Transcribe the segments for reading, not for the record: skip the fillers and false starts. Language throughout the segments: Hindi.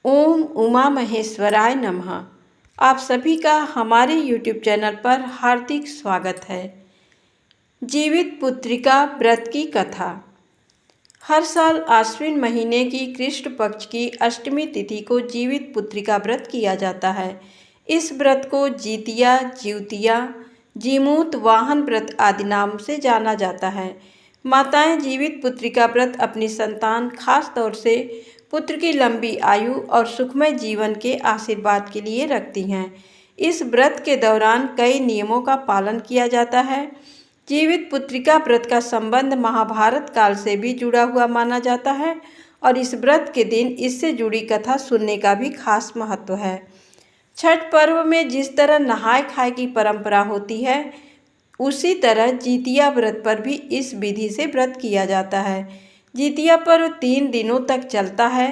ओम उमा महेश्वराय नमः। आप सभी का हमारे YouTube चैनल पर हार्दिक स्वागत है। जीवित पुत्रिका व्रत की कथा। हर साल आश्विन महीने की कृष्ण पक्ष की अष्टमी तिथि को जीवित पुत्रिका व्रत किया जाता है। इस व्रत को जीतिया, जीवतिया, जीमूत वाहन व्रत आदि नाम से जाना जाता है। माताएं जीवित पुत्रिका व्रत अपनी संतान, खास तौर से पुत्र की लंबी आयु और सुखमय जीवन के आशीर्वाद के लिए रखती हैं। इस व्रत के दौरान कई नियमों का पालन किया जाता है। जीवित पुत्रिका व्रत का संबंध महाभारत काल से भी जुड़ा हुआ माना जाता है और इस व्रत के दिन इससे जुड़ी कथा सुनने का भी खास महत्व है। छठ पर्व में जिस तरह नहाय खाए की परंपरा होती है, उसी तरह जीतिया व्रत पर भी इस विधि से व्रत किया जाता है। जीतिया पर्व 3 दिनों तक चलता है।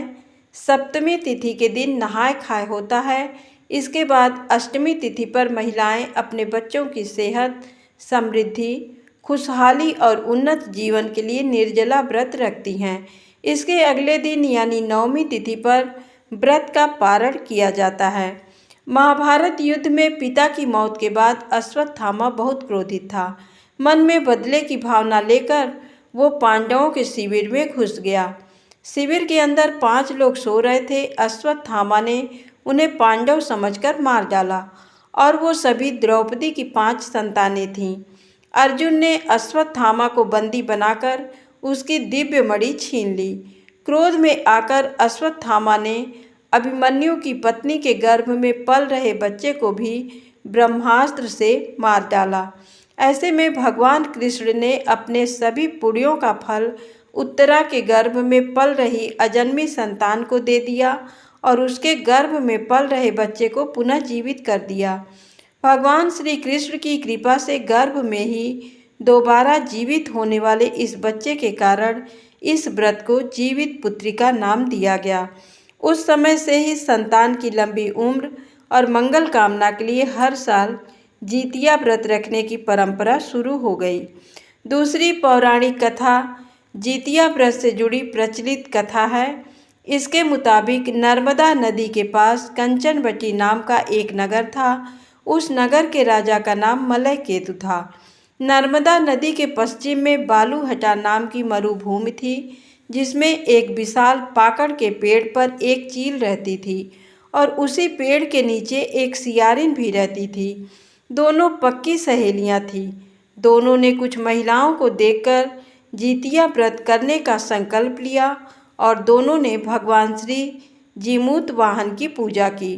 सप्तमी तिथि के दिन नहाय खाए होता है। इसके बाद अष्टमी तिथि पर महिलाएं अपने बच्चों की सेहत, समृद्धि, खुशहाली और उन्नत जीवन के लिए निर्जला व्रत रखती हैं। इसके अगले दिन यानी नवमी तिथि पर व्रत का पारण किया जाता है। महाभारत युद्ध में पिता की मौत के बाद अश्वत्थामा बहुत क्रोधित था। मन में बदले की भावना लेकर वो पांडवों के शिविर में घुस गया। शिविर के अंदर 5 लोग सो रहे थे। अश्वत्थामा ने उन्हें पांडव समझकर मार डाला और वो सभी द्रौपदी की 5 संतानें थीं। अर्जुन ने अश्वत्थामा को बंदी बनाकर उसकी दिव्य मणि छीन ली। क्रोध में आकर अश्वत्थामा ने अभिमन्यु की पत्नी के गर्भ में पल रहे बच्चे को भी ब्रह्मास्त्र से मार डाला। ऐसे में भगवान कृष्ण ने अपने सभी पुण्यों का फल उत्तरा के गर्भ में पल रही अजन्मी संतान को दे दिया और उसके गर्भ में पल रहे बच्चे को पुनः जीवित कर दिया। भगवान श्री कृष्ण की कृपा से गर्भ में ही दोबारा जीवित होने वाले इस बच्चे के कारण इस व्रत को जीवित पुत्रिका नाम दिया गया। उस समय से ही संतान की लंबी उम्र और मंगल कामना के लिए हर साल जीतिया व्रत रखने की परंपरा शुरू हो गई। दूसरी पौराणिक कथा जीतिया व्रत से जुड़ी प्रचलित कथा है। इसके मुताबिक नर्मदा नदी के पास कंचनवटी नाम का एक नगर था। उस नगर के राजा का नाम मलय केतु था। नर्मदा नदी के पश्चिम में बालूहटा नाम की मरुभूमि थी, जिसमें एक विशाल पाकड़ के पेड़ पर एक चील रहती थी और उसी पेड़ के नीचे एक सियारिन भी रहती थी। दोनों पक्की सहेलियां थीं। दोनों ने कुछ महिलाओं को देखकर जीतिया व्रत करने का संकल्प लिया और दोनों ने भगवान श्री जीमूत वाहन की पूजा की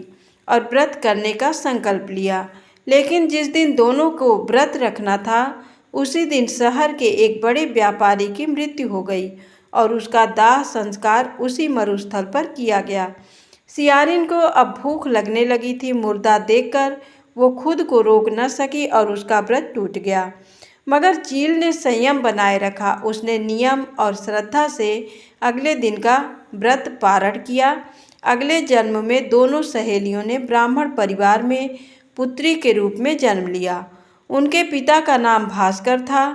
और व्रत करने का संकल्प लिया। लेकिन जिस दिन दोनों को व्रत रखना था, उसी दिन शहर के एक बड़े व्यापारी की मृत्यु हो गई और उसका दाह संस्कार उसी मरुस्थल पर किया गया। सियारिन को अब भूख लगने लगी थी। मुर्दा देखकर वो खुद को रोक न सकी और उसका व्रत टूट गया। मगर चील ने संयम बनाए रखा। उसने नियम और श्रद्धा से अगले दिन का व्रत पारण किया। अगले जन्म में दोनों सहेलियों ने ब्राह्मण परिवार में पुत्री के रूप में जन्म लिया। उनके पिता का नाम भास्कर था।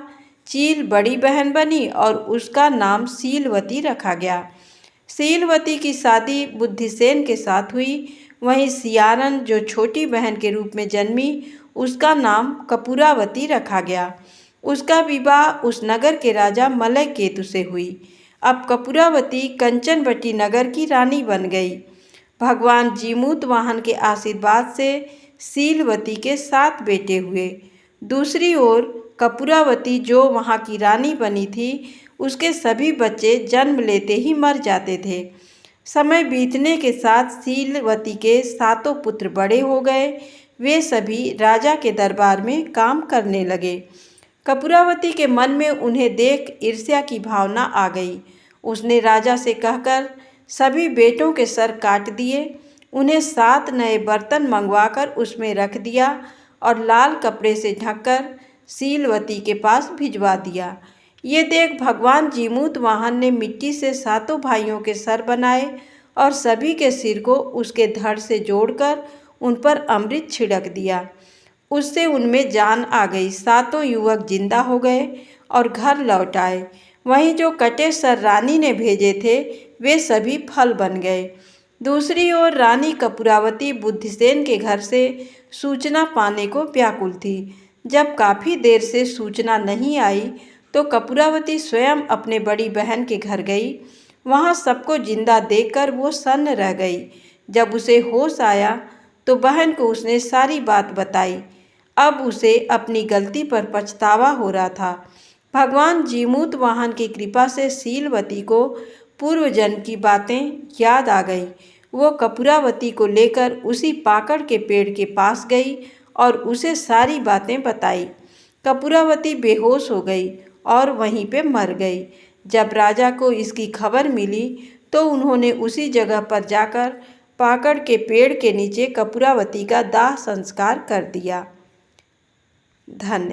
चील बड़ी बहन बनी और उसका नाम शीलवती रखा गया। शीलवती की शादी बुद्धिसेन के साथ हुई। वहीं सियारन, जो छोटी बहन के रूप में जन्मी, उसका नाम कपूरावती रखा गया। उसका विवाह उस नगर के राजा मलय केतु से हुई। अब कपूरावती कंचनवटी नगर की रानी बन गई। भगवान जीमूत वाहन के आशीर्वाद से शीलवती के 7 बेटे हुए। दूसरी ओर कपूरावती, जो वहाँ की रानी बनी थी, उसके सभी बच्चे जन्म लेते ही मर जाते थे। समय बीतने के साथ शीलवती के 7 पुत्र बड़े हो गए। वे सभी राजा के दरबार में काम करने लगे। कपूरावती के मन में उन्हें देख ईर्ष्या की भावना आ गई। उसने राजा से कहकर सभी बेटों के सर काट दिए। उन्हें 7 नए बर्तन मंगवाकर उसमें रख दिया और लाल कपड़े से ढककर शीलवती के पास भिजवा दिया। ये देख भगवान जीमूत वाहन ने मिट्टी से 7 भाइयों के सर बनाए और सभी के सिर को उसके धड़ से जोड़कर उन पर अमृत छिड़क दिया। उससे उनमें जान आ गई। 7 युवक जिंदा हो गए और घर लौट आए। वहीं जो कटे सर रानी ने भेजे थे, वे सभी फल बन गए। दूसरी ओर रानी कपूरावती बुद्धिसेन के घर से सूचना पाने को व्याकुल थी। जब काफ़ी देर से सूचना नहीं आई तो कपूरावती स्वयं अपने बड़ी बहन के घर गई। वहां सबको जिंदा देखकर वो सन्न रह गई। जब उसे होश आया तो बहन को उसने सारी बात बताई। अब उसे अपनी गलती पर पछतावा हो रहा था। भगवान जीमूत वाहन की कृपा से शीलवती को पूर्व जन्म की बातें याद आ गई। वो कपूरावती को लेकर उसी पाकड़ के पेड़ के पास गई और उसे सारी बातें बताई। कपूरावती बेहोश हो गई और वहीं पे मर गई। जब राजा को इसकी खबर मिली तो उन्होंने उसी जगह पर जाकर पाकड़ के पेड़ के नीचे कपूरावती का दाह संस्कार कर दिया। धन्यवाद।